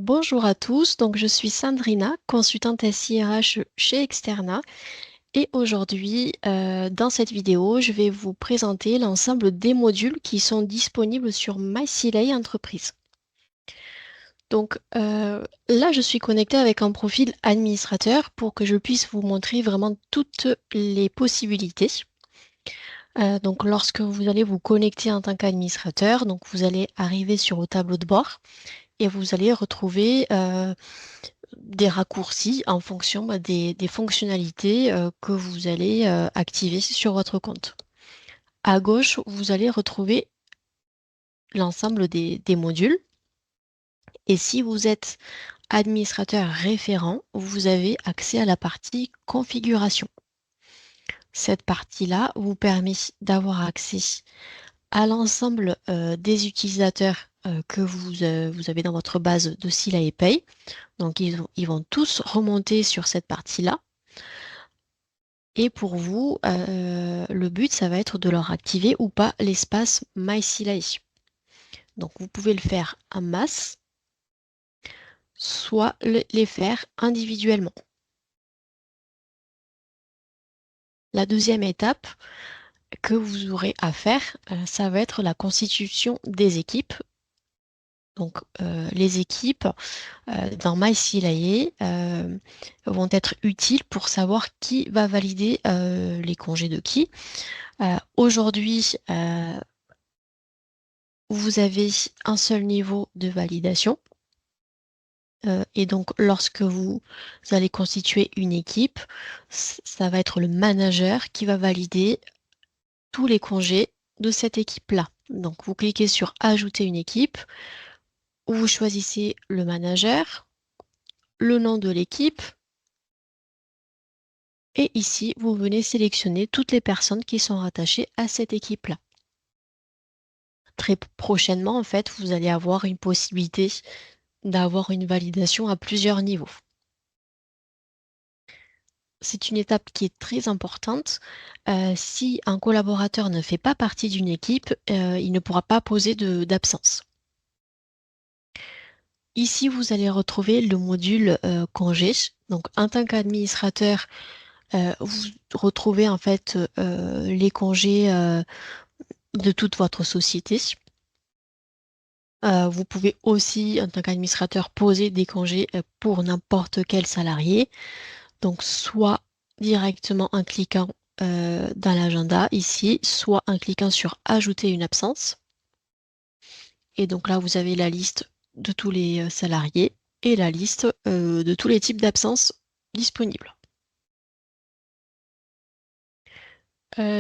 Bonjour à tous, donc je suis Sandrina, consultante SIRH chez Externa et aujourd'hui, dans cette vidéo, je vais vous présenter l'ensemble des modules qui sont disponibles sur MySilay Entreprise. Donc là, je suis connectée avec un profil administrateur pour que je puisse vous montrer vraiment toutes les possibilités. Donc lorsque vous allez vous connecter en tant qu'administrateur, donc vous allez arriver sur le tableau de bord et vous allez retrouver des raccourcis en fonction des fonctionnalités que vous allez activer sur votre compte. À gauche, vous allez retrouver l'ensemble des modules. Et si vous êtes administrateur référent, vous avez accès à la partie configuration. Cette partie-là vous permet d'avoir accès à l'ensemble des utilisateurs que vous avez dans votre base de Sila et Pay. Donc, ils vont tous remonter sur cette partie-là. Et pour vous, le but, ça va être de leur activer ou pas l'espace MySilae. Donc, vous pouvez le faire en masse, soit les faire individuellement. La deuxième étape que vous aurez à faire, ça va être la constitution des équipes. Donc, les équipes dans MySilae vont être utiles pour savoir qui va valider les congés de qui. Aujourd'hui, vous avez un seul niveau de validation. Et donc, lorsque vous allez constituer une équipe, ça va être le manager qui va valider tous les congés de cette équipe-là. Donc, vous cliquez sur Ajouter une équipe, où vous choisissez le manager, le nom de l'équipe, et ici, vous venez sélectionner toutes les personnes qui sont rattachées à cette équipe-là. Très prochainement, en fait, vous allez avoir une possibilité d'avoir une validation à plusieurs niveaux. C'est une étape qui est très importante. Si un collaborateur ne fait pas partie d'une équipe, il ne pourra pas poser d'absence. Ici, vous allez retrouver le module congé. Donc, en tant qu'administrateur, vous retrouvez en fait les congés de toute votre société. Vous pouvez aussi, en tant qu'administrateur, poser des congés pour n'importe quel salarié. Donc, soit directement en cliquant dans l'agenda ici, soit en cliquant sur Ajouter une absence. Et donc là, vous avez la liste de tous les salariés et la liste de tous les types d'absences disponibles.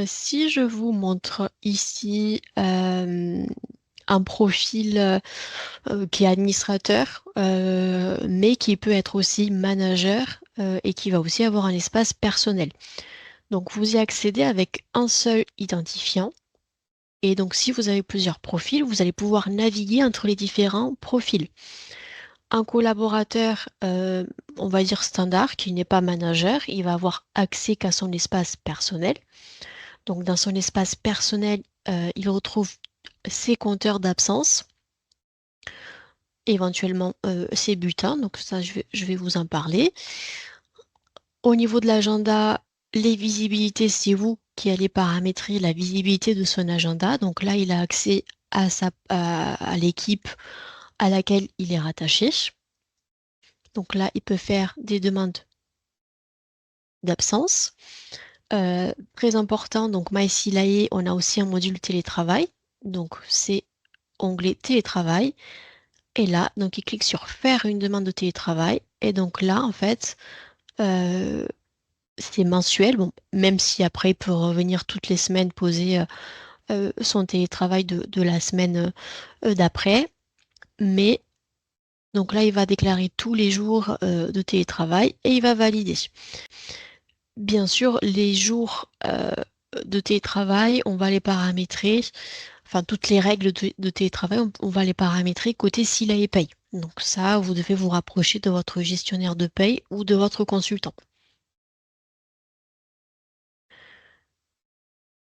Si je vous montre ici un profil qui est administrateur, mais qui peut être aussi manager et qui va aussi avoir un espace personnel. Donc, vous y accédez avec un seul identifiant. Et donc, si vous avez plusieurs profils, vous allez pouvoir naviguer entre les différents profils. Un collaborateur, on va dire standard, qui n'est pas manager, il va avoir accès qu'à son espace personnel. Donc, dans son espace personnel, il retrouve ses compteurs d'absence, éventuellement ses bulletins. Donc, ça, je vais vous en parler. Au niveau de l'agenda, les visibilités, c'est vous qui allez paramétrer la visibilité de son agenda. Donc là, il a accès à l'équipe à laquelle il est rattaché. Donc là, il peut faire des demandes d'absence. Très important, donc MySilae, on a aussi un module télétravail. Donc c'est onglet télétravail. Et là, donc il clique sur faire une demande de télétravail. Et donc là, en fait, c'est mensuel, bon, même si après il peut revenir toutes les semaines poser son télétravail de la semaine d'après. Mais donc là, il va déclarer tous les jours de télétravail et il va valider. Bien sûr, les jours de télétravail, on va les paramétrer, enfin toutes les règles de télétravail, on va les paramétrer côté Sila et Paye. Donc ça, vous devez vous rapprocher de votre gestionnaire de paye ou de votre consultant.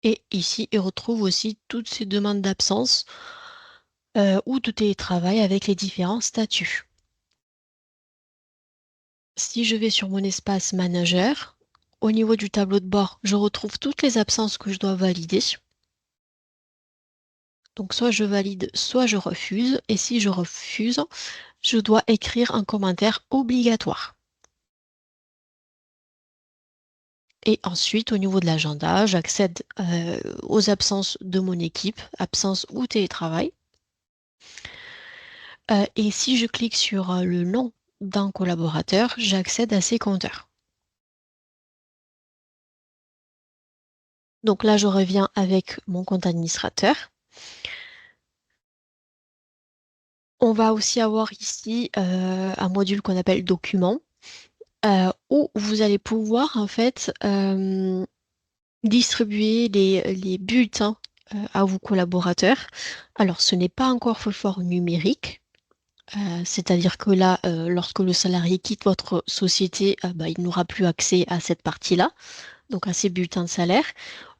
Et ici, il retrouve aussi toutes ces demandes d'absence ou de télétravail avec les différents statuts. Si je vais sur mon espace manager, au niveau du tableau de bord, je retrouve toutes les absences que je dois valider. Donc soit je valide, soit je refuse. Et si je refuse, je dois écrire un commentaire obligatoire. Et ensuite, au niveau de l'agenda, j'accède aux absences de mon équipe, absence ou télétravail. Et si je clique sur le nom d'un collaborateur, j'accède à ses compteurs. Donc là, je reviens avec mon compte administrateur. On va aussi avoir ici un module qu'on appelle documents, où vous allez pouvoir en fait distribuer les bulletins à vos collaborateurs. Alors, ce n'est pas encore sous forme numérique, c'est-à-dire que là, lorsque le salarié quitte votre société, il n'aura plus accès à cette partie-là, donc à ces bulletins de salaire,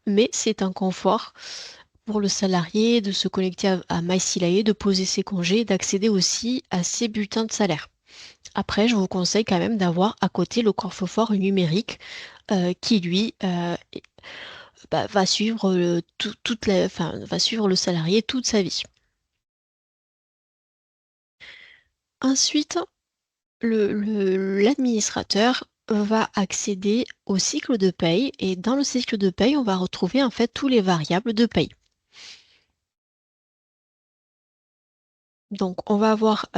mais c'est un confort pour le salarié de se connecter à MySilae, de poser ses congés, d'accéder aussi à ses bulletins de salaire. Après, je vous conseille quand même d'avoir à côté le coffre-fort numérique qui, lui, va suivre va suivre le salarié toute sa vie. Ensuite, l'administrateur va accéder au cycle de paye et dans le cycle de paye, on va retrouver en fait tous les variables de paye. Donc, on va avoir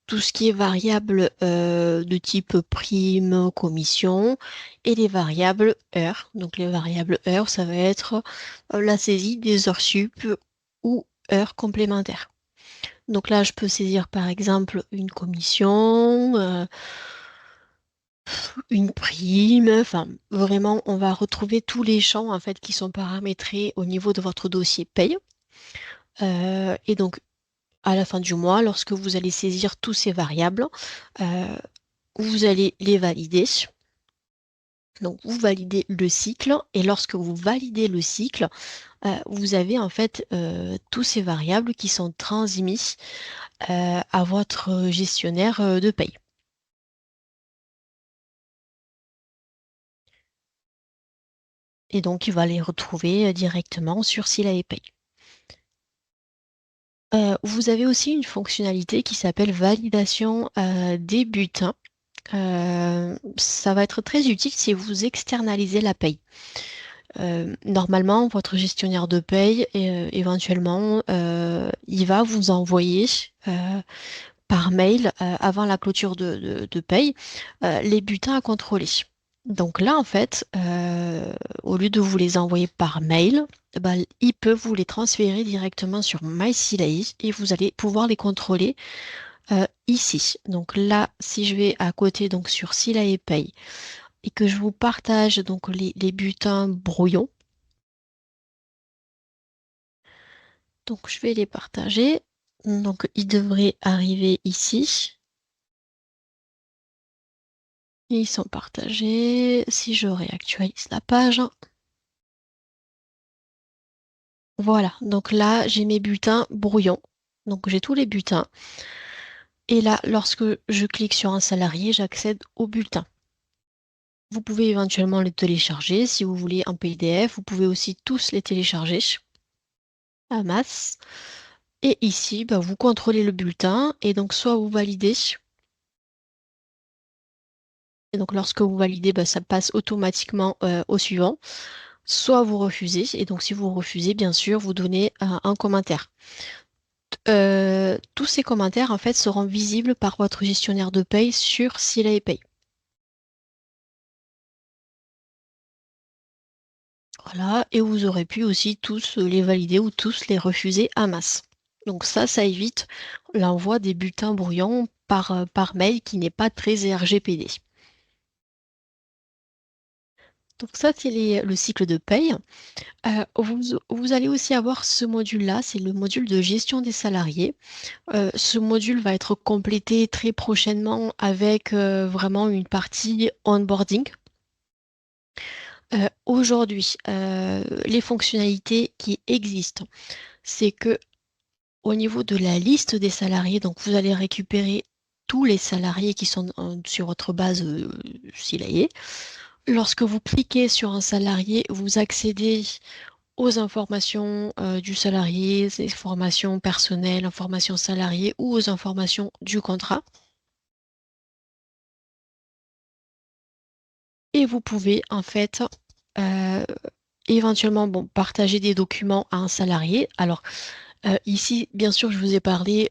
tout ce qui est variable de type prime, commission et les variables heures. Donc, les variables heures, ça va être la saisie des heures sup ou heures complémentaires. Donc là, je peux saisir par exemple une commission, une prime, enfin vraiment, on va retrouver tous les champs en fait qui sont paramétrés au niveau de votre dossier paye. Et donc, à la fin du mois, lorsque vous allez saisir tous ces variables, euh, vous allez les valider. Donc, vous validez le cycle et lorsque vous validez le cycle, vous avez en fait tous ces variables qui sont transmis à votre gestionnaire de paye. Et donc, il va les retrouver directement sur Silae Pay. Vous avez aussi une fonctionnalité qui s'appelle validation des bulletins. Ça va être très utile si vous externalisez la paye. Normalement, votre gestionnaire de paye, éventuellement, il va vous envoyer par mail, avant la clôture de paye, les bulletins à contrôler. Donc là, en fait, au lieu de vous les envoyer par mail, il peut vous les transférer directement sur MySilae et vous allez pouvoir les contrôler ici. Donc là, si je vais à côté donc sur Silae Pay et que je vous partage donc les bulletins brouillons, donc je vais les partager. Donc ils devraient arriver ici. Et ils sont partagés. Si je réactualise la page. Voilà, donc là, j'ai mes bulletins brouillons. Donc j'ai tous les bulletins. Et là, lorsque je clique sur un salarié, j'accède au bulletin. Vous pouvez éventuellement les télécharger si vous voulez en PDF. Vous pouvez aussi tous les télécharger à masse. Et ici, vous contrôlez le bulletin et donc soit vous validez. Et donc lorsque vous validez, ça passe automatiquement au suivant. Soit vous refusez. Et donc si vous refusez, bien sûr, vous donnez un commentaire. Tous ces commentaires en fait seront visibles par votre gestionnaire de paye sur Silae Pay. Voilà, et vous aurez pu aussi tous les valider ou tous les refuser à masse. Donc ça évite l'envoi des bulletins brouillons par mail qui n'est pas très RGPD. Donc ça, c'est le cycle de paye. Vous allez aussi avoir ce module-là, c'est le module de gestion des salariés. Ce module va être complété très prochainement avec vraiment une partie onboarding. Aujourd'hui, les fonctionnalités qui existent, c'est que au niveau de la liste des salariés, donc vous allez récupérer tous les salariés qui sont sur votre base Silae. Lorsque vous cliquez sur un salarié, vous accédez aux informations du salarié, les informations personnelles, informations salariées ou aux informations du contrat. Et vous pouvez en fait éventuellement partager des documents à un salarié. Alors ici, bien sûr, je vous ai parlé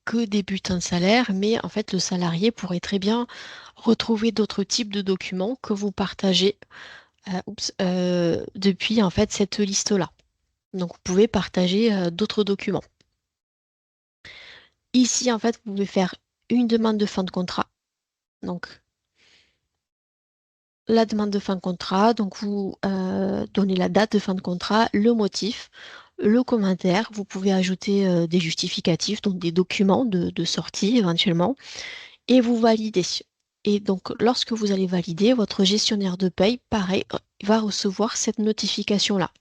que des bulletins de salaire, mais en fait, le salarié pourrait très bien retrouver d'autres types de documents que vous partagez depuis en fait cette liste-là. Donc, vous pouvez partager d'autres documents. Ici, en fait, vous pouvez faire une demande de fin de contrat. Donc, la demande de fin de contrat, donc vous donnez la date de fin de contrat, le motif, le commentaire. Vous pouvez ajouter des justificatifs, donc des documents de sortie éventuellement, et vous validez. Et donc, lorsque vous allez valider, votre gestionnaire de paye, pareil, va recevoir cette notification-là.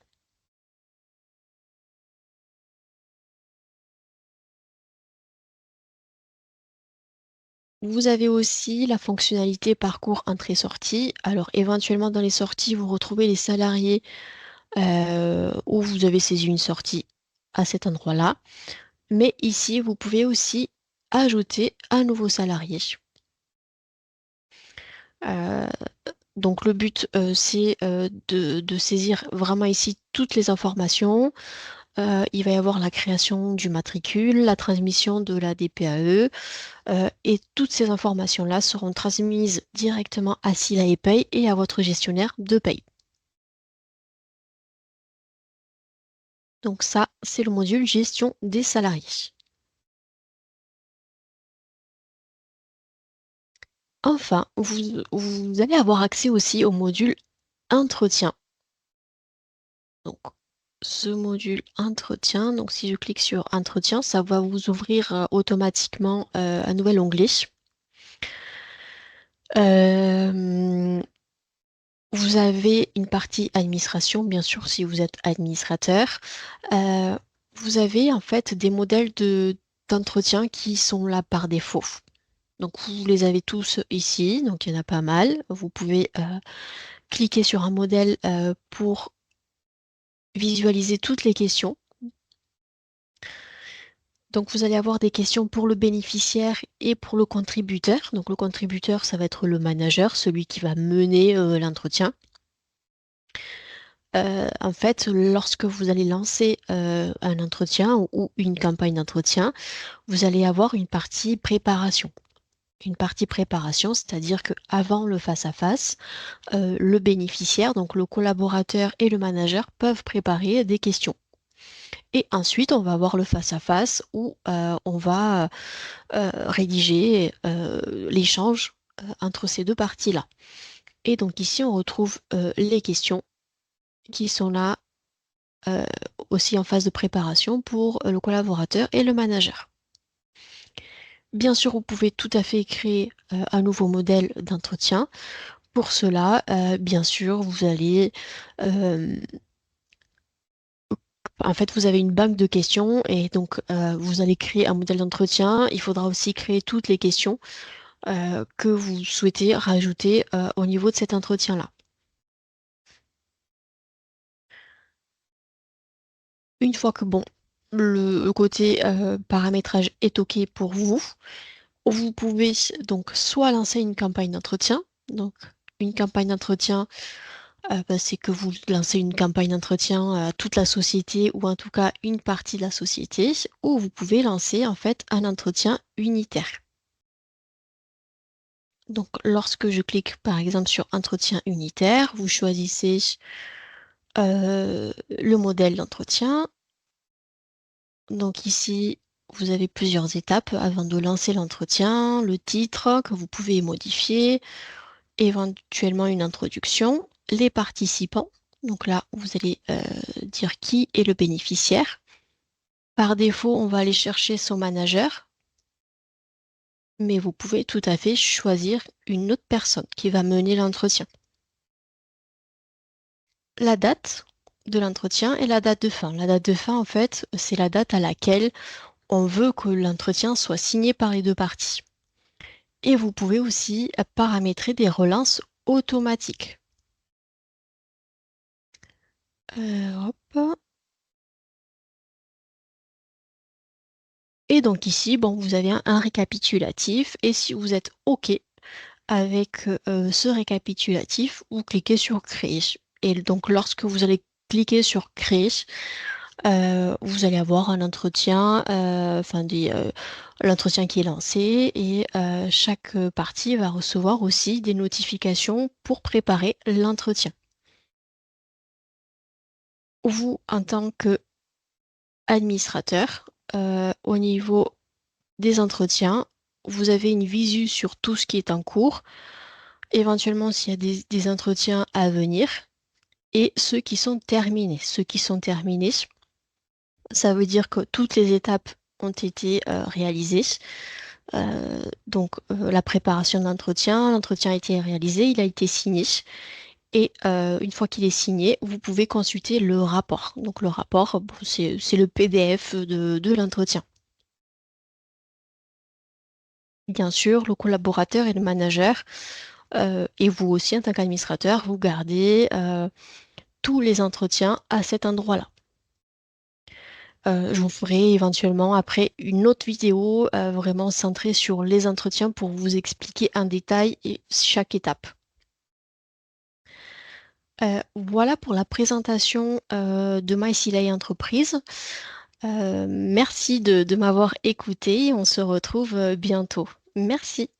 Vous avez aussi la fonctionnalité parcours entrée-sortie. Alors, éventuellement, dans les sorties, vous retrouvez les salariés où vous avez saisi une sortie à cet endroit-là. Mais ici, vous pouvez aussi ajouter un nouveau salarié. Euh, donc, le but, c'est de saisir vraiment ici toutes les informations. Il va y avoir la création du matricule, la transmission de la DPAE, et toutes ces informations-là seront transmises directement à Silae Paye et à votre gestionnaire de paye. Donc ça, c'est le module gestion des salariés. Enfin, vous allez avoir accès aussi au module entretien. Donc, ce module entretien, donc si je clique sur entretien, ça va vous ouvrir automatiquement un nouvel onglet. Euh, Vous avez une partie administration, bien sûr, si vous êtes administrateur. Euh, Vous avez en fait des modèles d'entretien qui sont là par défaut. Donc vous les avez tous ici, donc il y en a pas mal. Vous pouvez cliquer sur un modèle pour visualiser toutes les questions. Donc vous allez avoir des questions pour le bénéficiaire et pour le contributeur. Donc le contributeur, ça va être le manager, celui qui va mener l'entretien. En fait, lorsque vous allez lancer un entretien ou une campagne d'entretien, vous allez avoir une partie préparation. Une partie préparation, c'est-à-dire qu'avant le face-à-face, le bénéficiaire, donc le collaborateur et le manager peuvent préparer des questions. Et ensuite, on va avoir le face-à-face où on va rédiger l'échange entre ces deux parties-là. Et donc ici, on retrouve les questions qui sont là euh, aussi en phase de préparation pour le collaborateur et le manager. Bien sûr, vous pouvez tout à fait créer un nouveau modèle d'entretien. Pour cela, bien sûr, vous allez... en fait, vous avez une banque de questions et donc vous allez créer un modèle d'entretien. Il faudra aussi créer toutes les questions que vous souhaitez rajouter au niveau de cet entretien-là. Une fois que le côté paramétrage est OK pour vous, vous pouvez donc soit lancer une campagne d'entretien. Donc, une campagne d'entretien, c'est que vous lancez une campagne d'entretien à toute la société ou en tout cas une partie de la société, ou vous pouvez lancer en fait un entretien unitaire. Donc, lorsque je clique par exemple sur entretien unitaire, vous choisissez le modèle d'entretien. Donc ici, vous avez plusieurs étapes avant de lancer l'entretien, le titre que vous pouvez modifier, éventuellement une introduction, les participants. Donc là, vous allez dire qui est le bénéficiaire. Par défaut, on va aller chercher son manager, mais vous pouvez tout à fait choisir une autre personne qui va mener l'entretien. La date de l'entretien et la date de fin. La date de fin, en fait, c'est la date à laquelle on veut que l'entretien soit signé par les deux parties. Et vous pouvez aussi paramétrer des relances automatiques. Hop. Et donc ici, bon, vous avez un récapitulatif. Et si vous êtes OK avec ce récapitulatif, vous cliquez sur Créer. Et donc lorsque vous allez cliquer sur Créer, vous allez avoir un entretien, l'entretien qui est lancé et chaque partie va recevoir aussi des notifications pour préparer l'entretien. Vous, en tant qu'administrateur, au niveau des entretiens, vous avez une visu sur tout ce qui est en cours, éventuellement s'il y a des entretiens à venir et ceux qui sont terminés. Ceux qui sont terminés, ça veut dire que toutes les étapes ont été réalisées. La préparation de l'entretien a été réalisé, il a été signé. Et une fois qu'il est signé, vous pouvez consulter le rapport. Donc le rapport, bon, c'est le PDF de l'entretien. Bien sûr, le collaborateur et le manager, et vous aussi en tant qu'administrateur, vous gardez tous les entretiens à cet endroit-là. Je vous ferai éventuellement après une autre vidéo vraiment centrée sur les entretiens pour vous expliquer en détail chaque étape. Voilà pour la présentation de MySealai Entreprise. Merci de m'avoir écouté. On se retrouve bientôt. Merci.